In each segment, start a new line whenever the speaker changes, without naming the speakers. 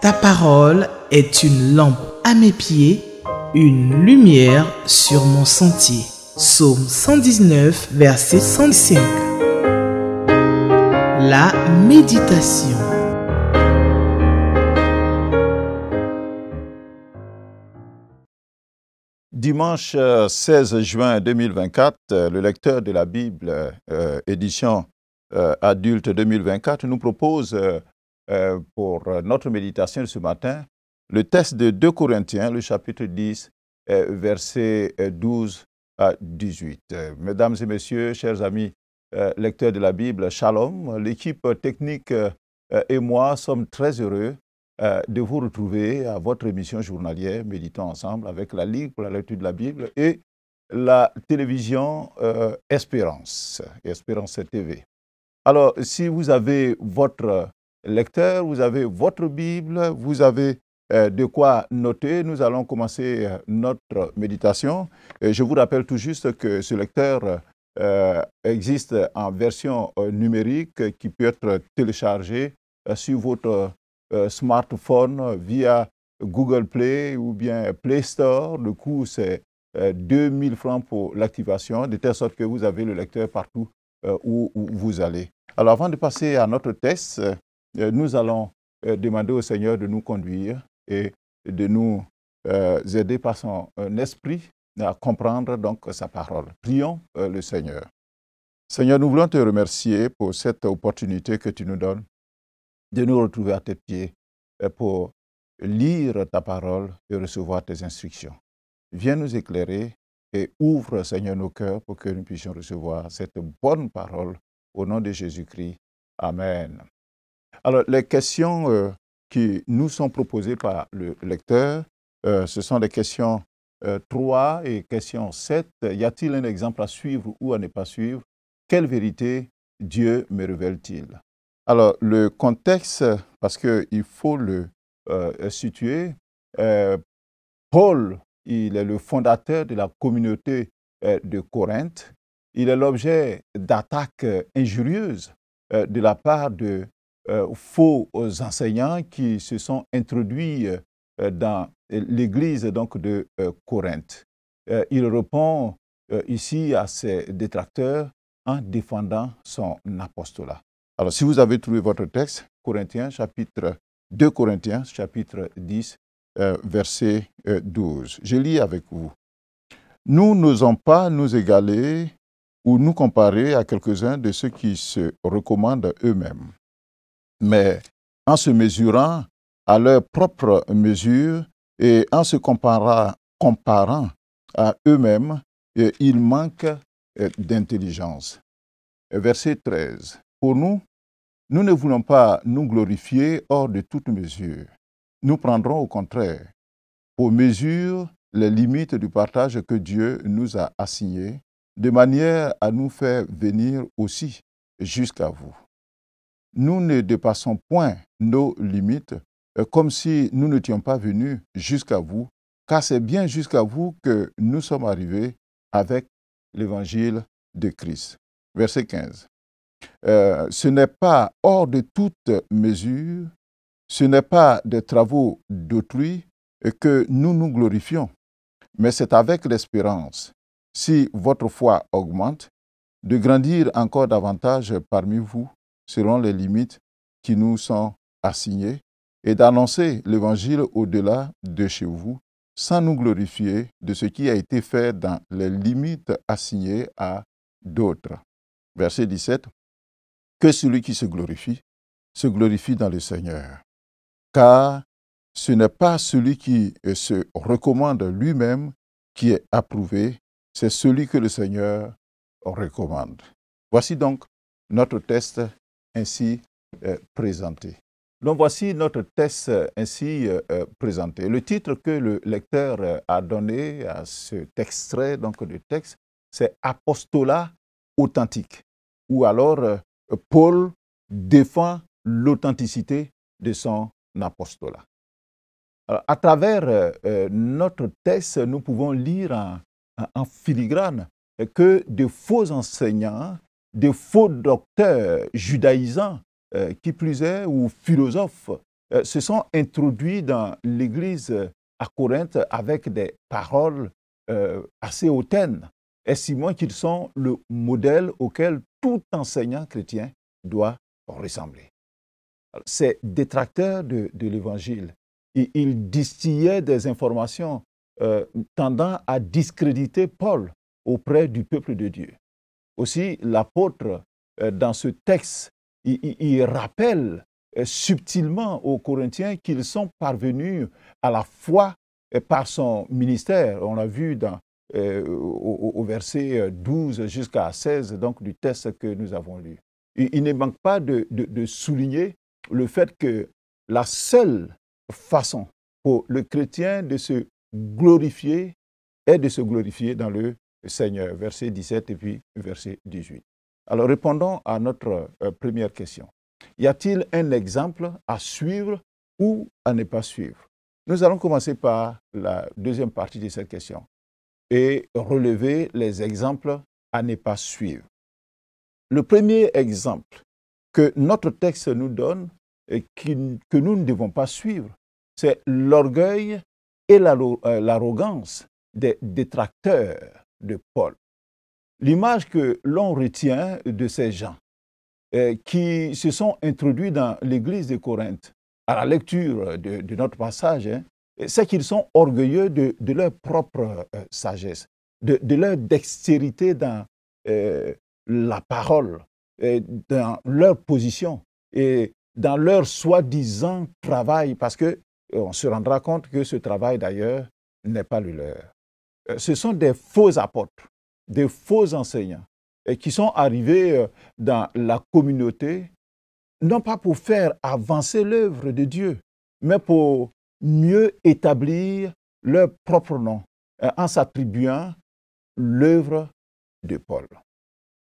Ta parole est une lampe à mes pieds, une lumière sur mon sentier. Psaume 119, verset 105. La méditation.
Dimanche 16 juin 2024, le lecteur de la Bible, édition adulte 2024, nous propose pour notre méditation de ce matin le texte de 2 Corinthiens, le chapitre 10, versets 12 à 18. Mesdames et messieurs, chers amis lecteurs de la Bible, shalom. L'équipe technique et moi sommes très heureux de vous retrouver à votre émission journalière Méditons ensemble avec la Ligue pour la lecture de la Bible et la télévision Espérance TV. Alors, si vous avez votre lecteur, vous avez votre Bible, vous avez de quoi noter, nous allons commencer notre méditation. Et je vous rappelle tout juste que ce lecteur existe en version numérique qui peut être téléchargé sur votre smartphone via Google Play ou bien Play Store. Le coût, c'est 2000 francs pour l'activation, de telle sorte que vous avez le lecteur partout où vous allez. Alors, avant de passer à notre test, nous allons demander au Seigneur de nous conduire et de nous aider par son esprit à comprendre donc sa parole. Prions le Seigneur. Seigneur, nous voulons te remercier pour cette opportunité que tu nous donnes de nous retrouver à tes pieds pour lire ta parole et recevoir tes instructions. Viens nous éclairer et ouvre, Seigneur, nos cœurs pour que nous puissions recevoir cette bonne parole au nom de Jésus-Christ. Amen. Alors, les questions qui nous sont proposées par le lecteur, ce sont les questions 3 et questions 7. Y a-t-il un exemple à suivre ou à ne pas suivre? Quelle vérité Dieu me révèle-t-il? Alors, le contexte, parce qu'il faut le situer, Paul, il est le fondateur de la communauté de Corinthe. Il est l'objet d'attaques injurieuses de la part de faux enseignants qui se sont introduits dans l'église donc, de Corinthe. Il répond ici à ses détracteurs en défendant son apostolat. Alors, si vous avez trouvé votre texte, 2 Corinthiens, chapitre 10, verset 12. Je lis avec vous. Nous n'osons pas nous égaler ou nous comparer à quelques-uns de ceux qui se recommandent eux-mêmes. Mais en se mesurant à leur propre mesure et en se comparant à eux-mêmes, ils manquent d'intelligence. Verset 13. Pour nous ne voulons pas nous glorifier hors de toute mesure. Nous prendrons au contraire pour mesure les limites du partage que Dieu nous a assigné, de manière à nous faire venir aussi jusqu'à vous. Nous ne dépassons point nos limites comme si nous n'étions pas venus jusqu'à vous, car c'est bien jusqu'à vous que nous sommes arrivés avec l'évangile de Christ. Verset 15. Ce n'est pas hors de toute mesure, ce n'est pas des travaux d'autrui que nous nous glorifions, mais c'est avec l'espérance, si votre foi augmente, de grandir encore davantage parmi vous selon les limites qui nous sont assignées et d'annoncer l'évangile au-delà de chez vous sans nous glorifier de ce qui a été fait dans les limites assignées à d'autres. Verset 17. Que celui qui se glorifie dans le Seigneur. Car ce n'est pas celui qui se recommande lui-même qui est approuvé, c'est celui que le Seigneur recommande. Voici donc notre texte ainsi présenté. Donc voici notre texte ainsi présenté. Le titre que le lecteur a donné à cet extrait donc, de texte, c'est « Apostolat authentique » ou alors Paul défend l'authenticité de son apostolat. Alors, à travers notre texte, nous pouvons lire en filigrane que de faux enseignants, de faux docteurs judaïsants, qui plus est, ou philosophes, se sont introduits dans l'Église à Corinthe avec des paroles assez hautaines, estimant qu'ils sont le modèle auquel tout enseignant chrétien doit ressembler. Ces détracteurs de l'Évangile, ils distillaient des informations tendant à discréditer Paul auprès du peuple de Dieu. Aussi, l'apôtre, dans ce texte, il rappelle subtilement aux Corinthiens qu'ils sont parvenus à la foi par son ministère. On l'a vu au verset 12 jusqu'à 16 donc, du texte que nous avons lu. Il ne manque pas de souligner le fait que la seule façon pour le chrétien de se glorifier est de se glorifier dans le Seigneur. Verset 17 et puis verset 18. Alors répondons à notre première question. Y a-t-il un exemple à suivre ou à ne pas suivre? Nous allons commencer par la deuxième partie de cette question et relever les exemples à ne pas suivre. Le premier exemple que notre texte nous donne et que nous ne devons pas suivre, c'est l'orgueil et l'arrogance des détracteurs de Paul. L'image que l'on retient de ces gens qui se sont introduits dans l'église de Corinthe, à la lecture de notre passage, c'est qu'ils sont orgueilleux de leur propre sagesse, de leur dextérité dans la parole, dans leur position et dans leur soi-disant travail, parce qu'on se rendra compte que ce travail d'ailleurs n'est pas le leur. Ce sont des faux apôtres, des faux enseignants qui sont arrivés dans la communauté, non pas pour faire avancer l'œuvre de Dieu, mais pour mieux établir leur propre nom en s'attribuant l'œuvre de Paul.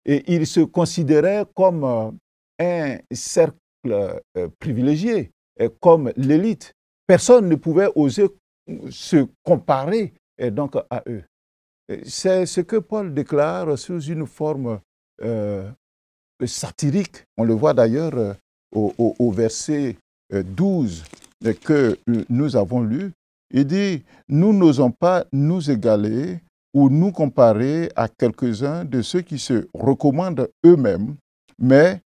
Et ils se considéraient comme un cercle privilégié, comme l'élite. Personne ne pouvait oser se comparer donc à eux. C'est ce que Paul déclare sous une forme satirique. On le voit d'ailleurs au verset 12 que nous avons lu. Il dit « Nous n'osons pas nous égaler ou nous comparer à quelques-uns de ceux qui se recommandent eux-mêmes, mais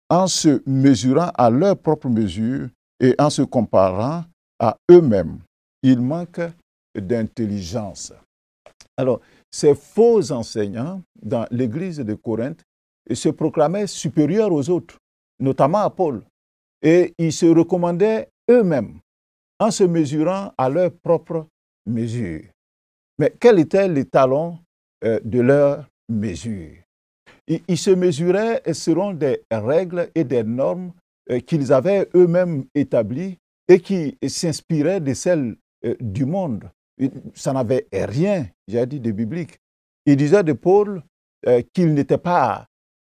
en se mesurant à leur propre mesure et en se comparant à eux-mêmes. Il manque d'intelligence. » Alors, ces faux enseignants dans l'église de Corinthe se proclamaient supérieurs aux autres, notamment à Paul, et ils se recommandaient eux-mêmes en se mesurant à leur propre mesure. Mais quel était l'étalon de leur mesure? Ils se mesuraient selon des règles et des normes qu'ils avaient eux-mêmes établies et qui s'inspiraient de celles du monde. Ça n'avait rien, j'ai dit, de biblique. Il disait de Paul qu'il n'était pas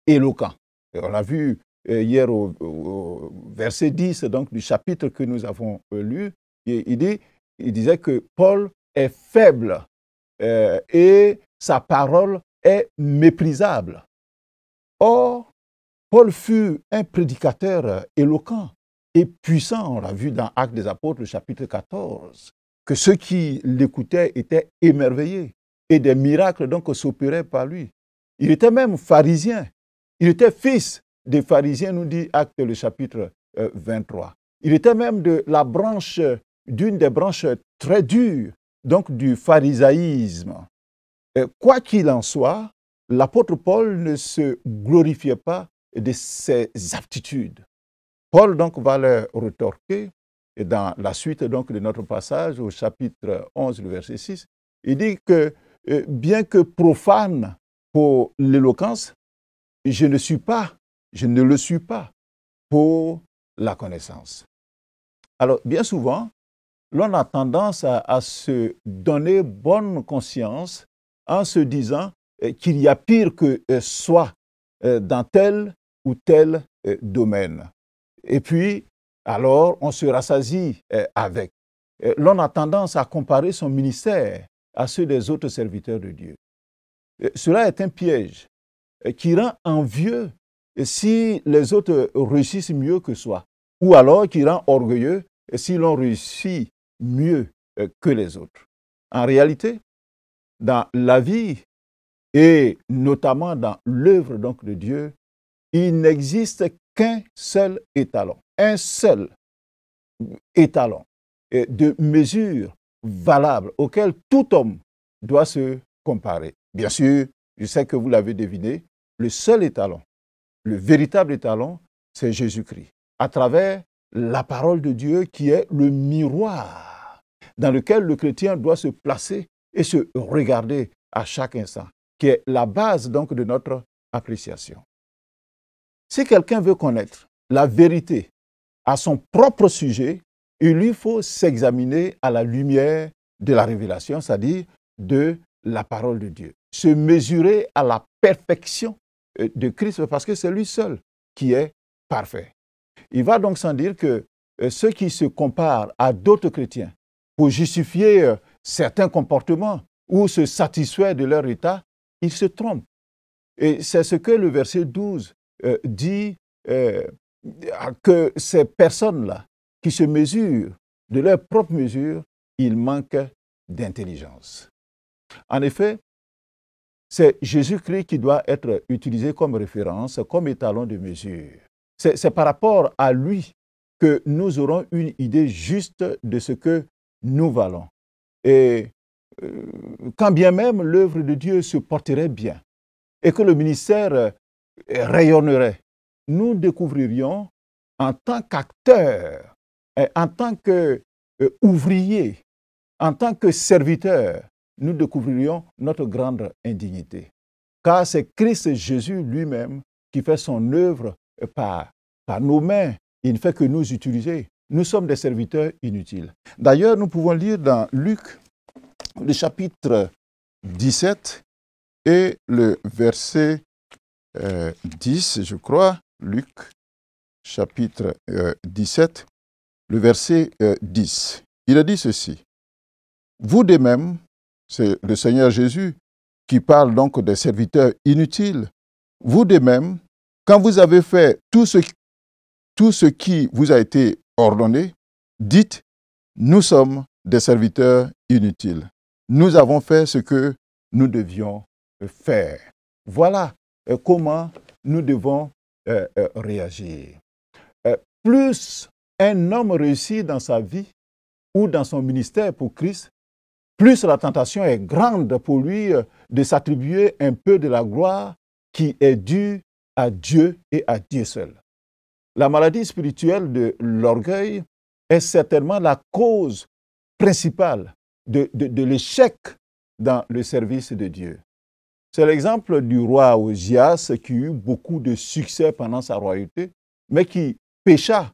éloquent. Et on l'a vu hier au verset 10 donc, du chapitre que nous avons lu. Il disait que Paul est faible et sa parole est méprisable. Or, Paul fut un prédicateur éloquent et puissant. On l'a vu dans Actes des Apôtres, le chapitre 14. Que ceux qui l'écoutaient étaient émerveillés et des miracles donc s'opéraient par lui. Il était même pharisien. Il était fils des pharisiens, nous dit Actes le chapitre 23. Il était même de la branche, d'une des branches très dures, donc du pharisaïsme. Quoi qu'il en soit, l'apôtre Paul ne se glorifiait pas de ses aptitudes. Paul donc va leur rétorquer. Et dans la suite donc, de notre passage, au chapitre 11, le verset 6, il dit que bien que profane pour l'éloquence, je ne le suis pas pour la connaissance. Alors, bien souvent, l'on a tendance à se donner bonne conscience en se disant qu'il y a pire que soi dans tel ou tel domaine. Et puis, alors, on se rassasie avec. L'on a tendance à comparer son ministère à ceux des autres serviteurs de Dieu. Cela est un piège qui rend envieux si les autres réussissent mieux que soi. ou alors qui rend orgueilleux si l'on réussit mieux que les autres. En réalité, dans la vie et notamment dans l'œuvre donc de Dieu, il n'existe qu'un seul étalon, un seul étalon de mesure valable auquel tout homme doit se comparer. Bien sûr, je sais que vous l'avez deviné, le seul étalon, le véritable étalon, c'est Jésus-Christ, à travers la parole de Dieu qui est le miroir dans lequel le chrétien doit se placer et se regarder à chaque instant, qui est la base donc de notre appréciation. Si quelqu'un veut connaître la vérité à son propre sujet, il lui faut s'examiner à la lumière de la révélation, c'est-à-dire de la parole de Dieu. Se mesurer à la perfection de Christ, parce que c'est lui seul qui est parfait. Il va donc sans dire que ceux qui se comparent à d'autres chrétiens pour justifier certains comportements ou se satisfaire de leur état, ils se trompent. Et c'est ce que le verset 12 dit, que ces personnes-là qui se mesurent de leur propre mesure, ils manquent d'intelligence. En effet, c'est Jésus-Christ qui doit être utilisé comme référence, comme étalon de mesure. C'est par rapport à lui que nous aurons une idée juste de ce que nous valons. Et quand bien même l'œuvre de Dieu se porterait bien et que le ministère rayonnerait, nous découvririons en tant qu'acteurs, en tant qu'ouvriers, en tant que serviteurs, nous découvririons notre grande indignité. Car c'est Christ Jésus lui-même qui fait son œuvre par nos mains. Il ne fait que nous utiliser. Nous sommes des serviteurs inutiles. D'ailleurs, nous pouvons lire dans Luc, le chapitre 17 et le verset 10, je crois. Luc, chapitre 17, le verset 10. Il a dit ceci. Vous de même, c'est le Seigneur Jésus qui parle donc des serviteurs inutiles. Vous de même, quand vous avez fait tout ce qui vous a été ordonné, dites, nous sommes des serviteurs inutiles. Nous avons fait ce que nous devions faire. Voilà comment nous devons réagir. Plus un homme réussit dans sa vie ou dans son ministère pour Christ, plus la tentation est grande pour lui de s'attribuer un peu de la gloire qui est due à Dieu et à Dieu seul. La maladie spirituelle de l'orgueil est certainement la cause principale de l'échec dans le service de Dieu. C'est l'exemple du roi Osias qui eut beaucoup de succès pendant sa royauté, mais qui pécha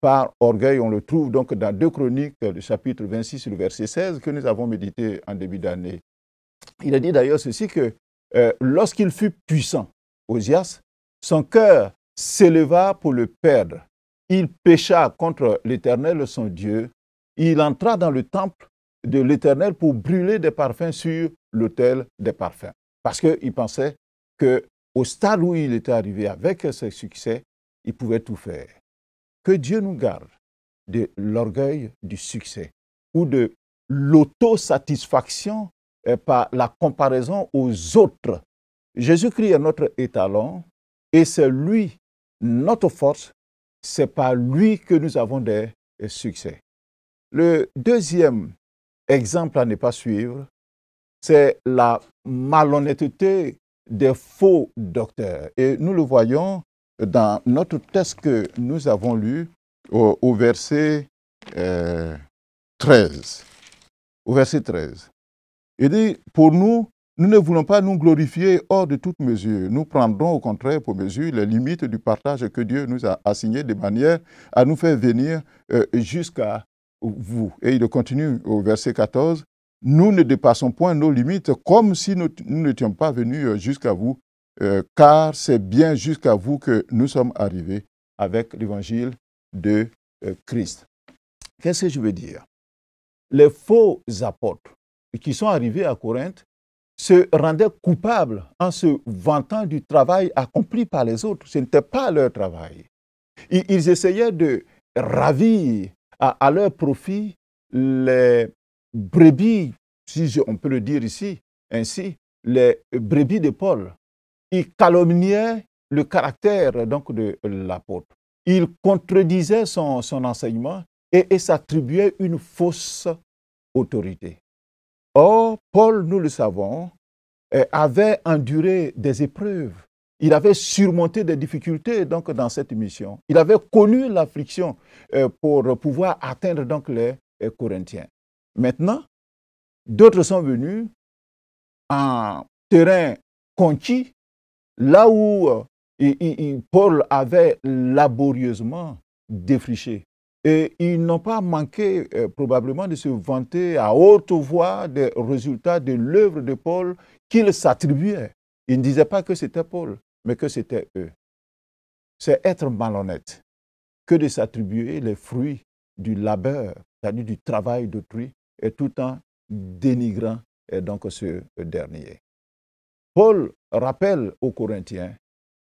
par orgueil. On le trouve donc dans 2 Chroniques, le chapitre 26, le verset 16, que nous avons médité en début d'année. Il a dit d'ailleurs ceci que lorsqu'il fut puissant, Osias, son cœur s'éleva pour le perdre. Il pécha contre l'Éternel, son Dieu. Il entra dans le temple de l'Éternel pour brûler des parfums sur l'autel des parfums. Parce qu'il pensait qu'au stade où il était arrivé avec ce succès, il pouvait tout faire. Que Dieu nous garde de l'orgueil du succès ou de l'autosatisfaction par la comparaison aux autres. Jésus-Christ est notre étalon et c'est lui, notre force, c'est par lui que nous avons des succès. Le deuxième exemple à ne pas suivre, c'est la malhonnêteté des faux docteurs. Et nous le voyons dans notre texte que nous avons lu au verset 13. Au verset 13. Il dit, pour nous, nous ne voulons pas nous glorifier hors de toute mesure. Nous prendrons au contraire pour mesure les limites du partage que Dieu nous a assigné de manière à nous faire venir jusqu'à vous. Et il continue au verset 14. Nous ne dépassons point nos limites comme si nous n'étions pas venus jusqu'à vous, car c'est bien jusqu'à vous que nous sommes arrivés avec l'évangile de Christ. Qu'est-ce que je veux dire? Les faux apôtres qui sont arrivés à Corinthe se rendaient coupables en se vantant du travail accompli par les autres. Ce n'était pas leur travail. Ils essayaient de ravir à leur profit les brebis, si on peut le dire ici, ainsi, les brebis de Paul. Il calomniait le caractère donc de l'apôtre. Il contredisait son enseignement et s'attribuait une fausse autorité. Or, Paul, nous le savons, avait enduré des épreuves. Il avait surmonté des difficultés donc, dans cette mission. Il avait connu l'affliction pour pouvoir atteindre donc, les Corinthiens. Maintenant, d'autres sont venus en terrain conquis, là où Paul avait laborieusement défriché. Et ils n'ont pas manqué probablement de se vanter à haute voix des résultats de l'œuvre de Paul qu'ils s'attribuaient. Ils ne disaient pas que c'était Paul, mais que c'était eux. C'est être malhonnête que de s'attribuer les fruits du labeur, c'est-à-dire du travail d'autrui, et tout en dénigrant donc ce dernier. Paul rappelle aux Corinthiens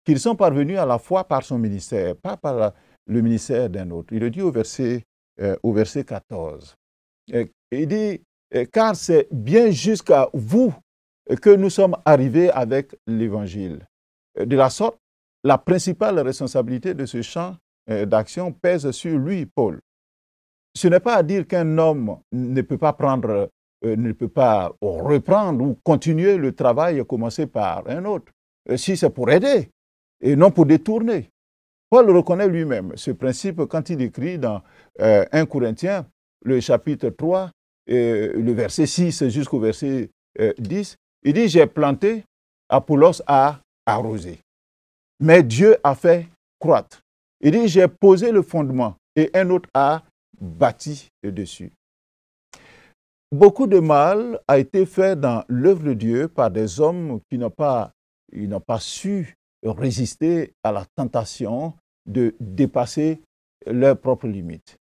qu'ils sont parvenus à la foi par son ministère, pas par le ministère d'un autre. Il le dit au verset 14. Il dit, car c'est bien jusqu'à vous que nous sommes arrivés avec l'Évangile. De la sorte, la principale responsabilité de ce champ d'action pèse sur lui, Paul. Ce n'est pas à dire qu'un homme ne peut pas reprendre ou continuer le travail commencé par un autre, si c'est pour aider et non pour détourner. Paul reconnaît lui-même ce principe quand il écrit dans 1 Corinthiens, le chapitre 3, le verset 6 jusqu'au verset 10. Il dit, j'ai planté, Apollos a arrosé, mais Dieu a fait croître. Il dit, j'ai posé le fondement et un autre a bâti dessus. Beaucoup de mal a été fait dans l'œuvre de Dieu par des hommes qui n'ont pas su résister à la tentation de dépasser leurs propres limites.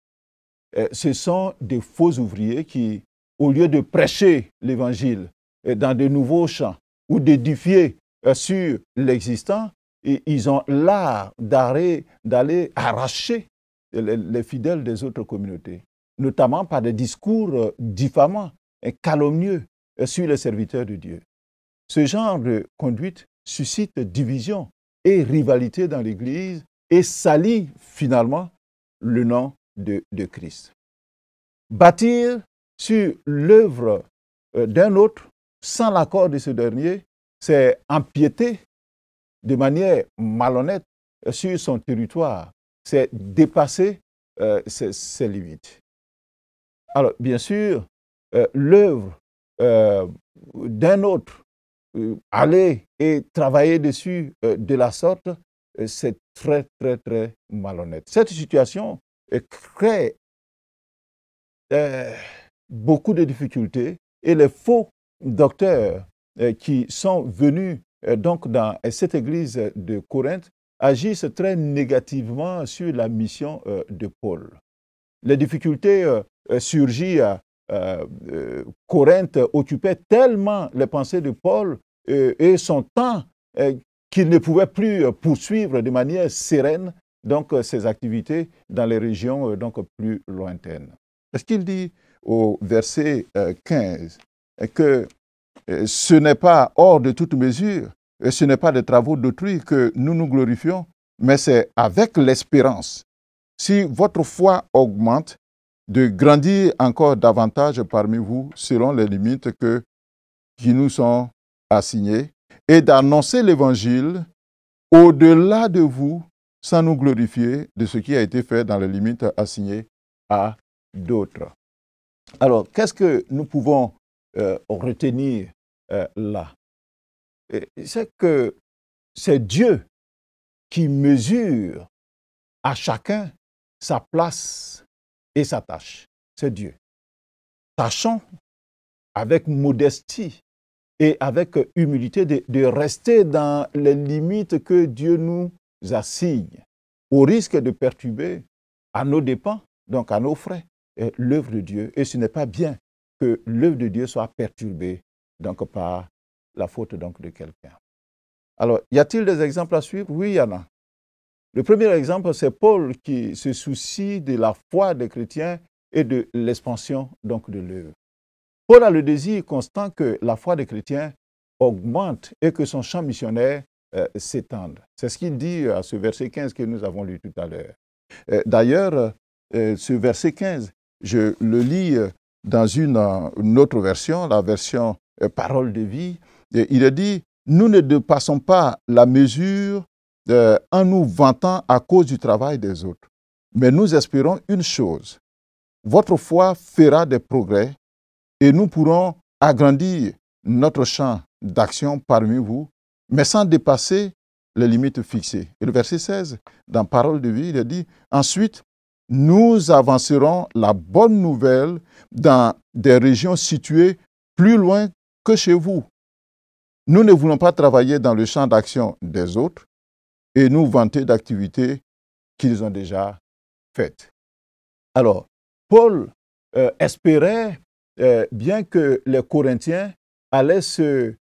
Ce sont des faux ouvriers qui, au lieu de prêcher l'Évangile dans de nouveaux champs ou d'édifier sur l'existant, ils ont l'art d'aller arracher les fidèles des autres communautés, notamment par des discours diffamants et calomnieux sur les serviteurs de Dieu. Ce genre de conduite suscite division et rivalité dans l'Église et salit finalement le nom de Christ. Bâtir sur l'œuvre d'un autre sans l'accord de ce dernier, c'est empiéter de manière malhonnête sur son territoire, c'est dépasser ses limites. Alors, bien sûr, l'œuvre d'un autre, aller et travailler dessus de la sorte, c'est très, très, très malhonnête. Cette situation crée beaucoup de difficultés et les faux docteurs qui sont venus donc dans cette église de Corinthe agissent très négativement sur la mission de Paul. Les difficultés surgissent à Corinthe occupait tellement les pensées de Paul et son temps qu'il ne pouvait plus poursuivre de manière sereine donc, ses activités dans les régions donc, plus lointaines. Est-ce qu'il dit au verset 15 que ce n'est pas hors de toute mesure, ce n'est pas des travaux d'autrui que nous nous glorifions, mais c'est avec l'espérance. Si votre foi augmente, de grandir encore davantage parmi vous selon les limites qui nous sont assignées et d'annoncer l'Évangile au-delà de vous sans nous glorifier de ce qui a été fait dans les limites assignées à d'autres. Alors, qu'est-ce que nous pouvons retenir là? C'est que c'est Dieu qui mesure à chacun sa place et sa tâche. C'est Dieu. Tâchons avec modestie et avec humilité de rester dans les limites que Dieu nous assigne, au risque de perturber à nos dépens, donc à nos frais, l'œuvre de Dieu. Et ce n'est pas bien que l'œuvre de Dieu soit perturbée donc, par la faute donc, de quelqu'un. Alors, y a-t-il des exemples à suivre? Oui, il y en a. Le premier exemple, c'est Paul qui se soucie de la foi des chrétiens et de l'expansion donc de l'œuvre. Paul a le désir constant que la foi des chrétiens augmente et que son champ missionnaire s'étende. C'est ce qu'il dit à ce verset 15 que nous avons lu tout à l'heure. D'ailleurs, ce verset 15, je le lis dans une autre version, la version Parole de vie. Il est dit, nous ne dépassons pas la mesure en nous vantant à cause du travail des autres. Mais nous espérons une chose, votre foi fera des progrès et nous pourrons agrandir notre champ d'action parmi vous, mais sans dépasser les limites fixées. Et le verset 16, dans Parole de vie, il est dit, ensuite, nous avancerons la bonne nouvelle dans des régions situées plus loin que chez vous. Nous ne voulons pas travailler dans le champ d'action des autres et nous vanter d'activités qu'ils ont déjà faites. Alors, Paul espérait bien que les Corinthiens allaient se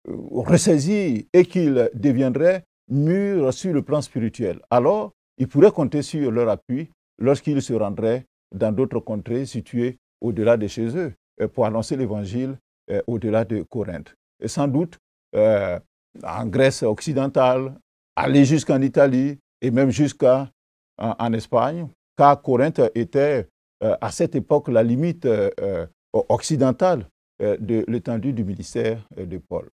ressaisir et qu'ils deviendraient mûrs sur le plan spirituel. Alors, ils pourraient compter sur leur appui lorsqu'ils se rendraient dans d'autres contrées situées au-delà de chez eux pour annoncer l'Évangile au-delà de Corinthe. Et sans doute, en Grèce occidentale, aller jusqu'en Italie et même jusqu'en Espagne, car Corinthe était à cette époque la limite occidentale de l'étendue du ministère de Paul.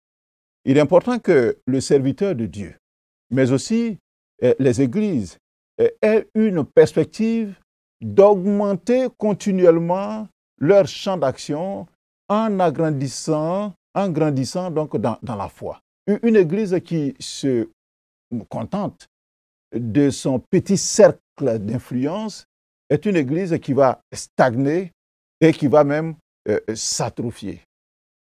Il est important que le serviteur de Dieu, mais aussi les églises, aient une perspective d'augmenter continuellement leur champ d'action en grandissant donc dans la foi. Une église qui se contente de son petit cercle d'influence est une église qui va stagner et qui va même s'atrophier.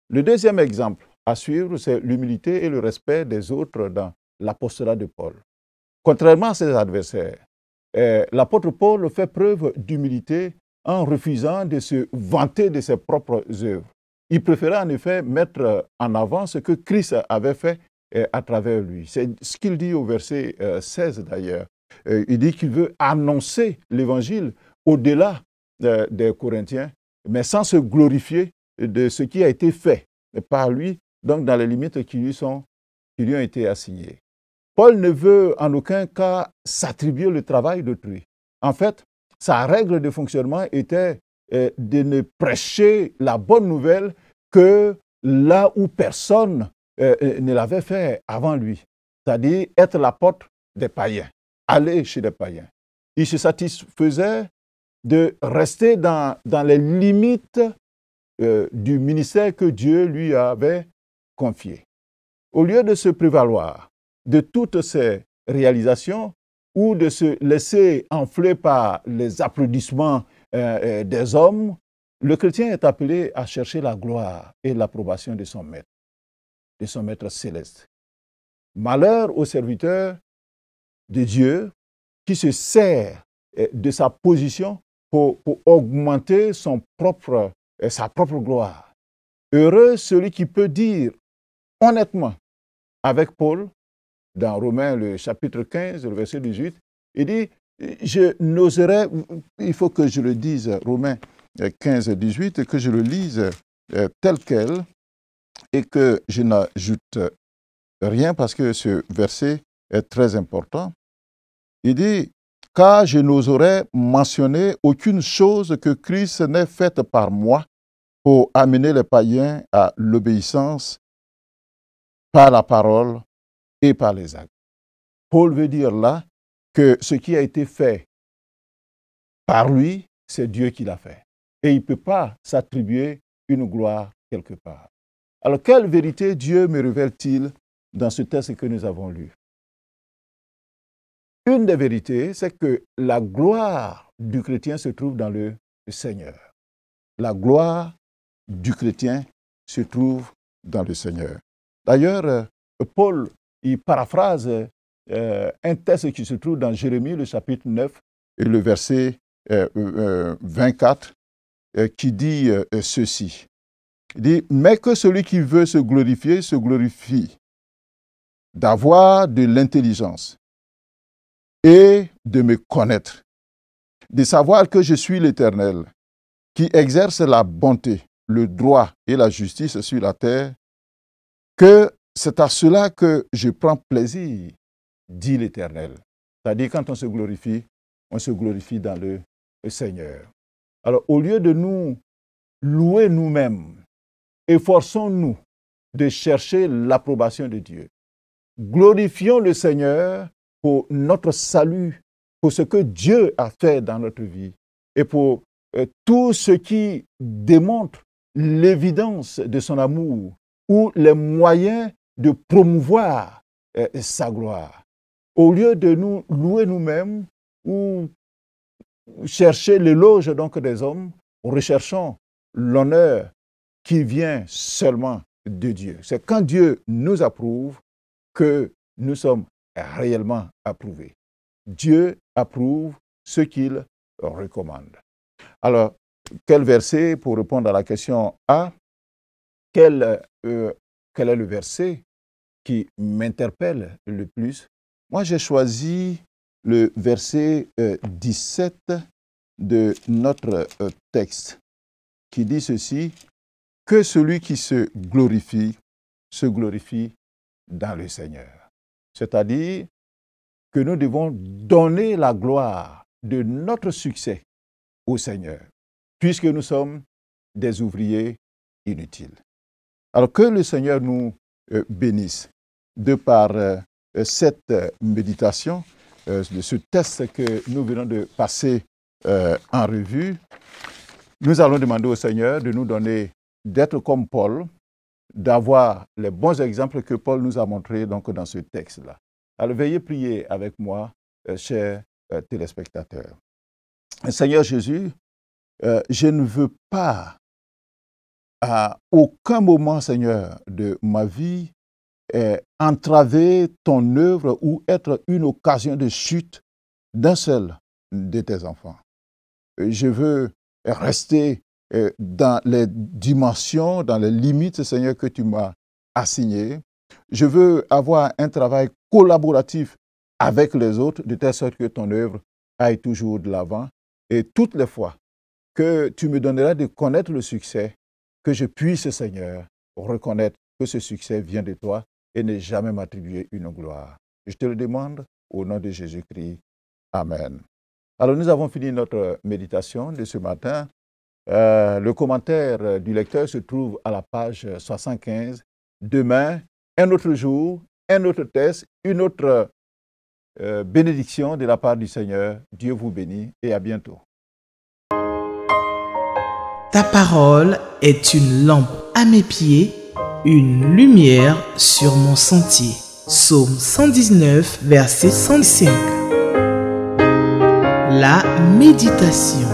Le deuxième exemple à suivre, c'est l'humilité et le respect des autres dans l'apostolat de Paul. Contrairement à ses adversaires, l'apôtre Paul fait preuve d'humilité en refusant de se vanter de ses propres œuvres. Il préférait en effet mettre en avant ce que Christ avait fait à travers lui. C'est ce qu'il dit au verset 16 d'ailleurs. Il dit qu'il veut annoncer l'évangile au-delà des Corinthiens, mais sans se glorifier de ce qui a été fait par lui, donc dans les limites qui lui ont été assignées. Paul ne veut en aucun cas s'attribuer le travail d'autrui. En fait, sa règle de fonctionnement était de ne prêcher la bonne nouvelle que là où personne ne l'avait fait avant lui, c'est-à-dire être l'apôtre des païens, aller chez les païens. Il se satisfaisait de rester dans les limites du ministère que Dieu lui avait confié. Au lieu de se prévaloir de toutes ces réalisations ou de se laisser enfler par les applaudissements des hommes, le chrétien est appelé à chercher la gloire et l'approbation de son maître céleste. Malheur au serviteur de Dieu qui se sert de sa position pour augmenter sa propre gloire. Heureux celui qui peut dire honnêtement avec Paul, dans Romains le chapitre 15, le verset 18, il dit, je n'oserais, il faut que je le dise, Romains 15, 18, que je le lise tel quel et que je n'ajoute rien parce que ce verset est très important. Il dit, car je n'oserais mentionner aucune chose que Christ n'ait faite par moi pour amener les païens à l'obéissance par la parole et par les actes. Paul veut dire là que ce qui a été fait par lui, c'est Dieu qui l'a fait. Et il ne peut pas s'attribuer une gloire quelque part. Alors, quelle vérité Dieu me révèle-t-il dans ce texte que nous avons lu? Une des vérités, c'est que la gloire du chrétien se trouve dans le Seigneur. La gloire du chrétien se trouve dans le Seigneur. D'ailleurs, Paul, il paraphrase un texte qui se trouve dans Jérémie, le chapitre 9, et le verset 24, qui dit ceci. Il dit, mais que celui qui veut se glorifie d'avoir de l'intelligence et de me connaître, de savoir que je suis l'Éternel, qui exerce la bonté, le droit et la justice sur la terre, que c'est à cela que je prends plaisir, dit l'Éternel. C'est-à-dire, quand on se glorifie dans le Seigneur. Alors, au lieu de nous louer nous-mêmes, efforçons-nous de chercher l'approbation de Dieu. Glorifions le Seigneur pour notre salut, pour ce que Dieu a fait dans notre vie et pour tout ce qui démontre l'évidence de son amour ou les moyens de promouvoir sa gloire. Au lieu de nous louer nous-mêmes ou chercher l'éloge donc des hommes, recherchons l'honneur qui vient seulement de Dieu. C'est quand Dieu nous approuve que nous sommes réellement approuvés. Dieu approuve ce qu'il recommande. Alors, quel verset, pour répondre à la question A, quel est le verset qui m'interpelle le plus? Moi, j'ai choisi le verset 17 de notre texte qui dit ceci, que celui qui se glorifie dans le Seigneur. C'est-à-dire que nous devons donner la gloire de notre succès au Seigneur, puisque nous sommes des ouvriers inutiles. Alors que le Seigneur nous bénisse de par cette méditation, de ce test que nous venons de passer en revue. Nous allons demander au Seigneur de nous donner, d'être comme Paul, d'avoir les bons exemples que Paul nous a montrés donc, dans ce texte-là. Alors veuillez prier avec moi, chers téléspectateurs. Seigneur Jésus, je ne veux pas à aucun moment, Seigneur, de ma vie, entraver ton œuvre ou être une occasion de chute d'un seul de tes enfants. Je veux rester dans les dimensions, dans les limites, Seigneur, que tu m'as assignées. Je veux avoir un travail collaboratif avec les autres, de telle sorte que ton œuvre aille toujours de l'avant. Et toutes les fois que tu me donneras de connaître le succès, que je puisse, Seigneur, reconnaître que ce succès vient de toi et ne jamais m'attribuer une gloire. Je te le demande au nom de Jésus-Christ. Amen. Alors, nous avons fini notre méditation de ce matin. Le commentaire du lecteur se trouve à la page 75. Demain, un autre jour, un autre test, une autre bénédiction de la part du Seigneur. Dieu vous bénit et à bientôt.
Ta parole est une lampe à mes pieds, une lumière sur mon sentier. Psaume 119, verset 105. La méditation.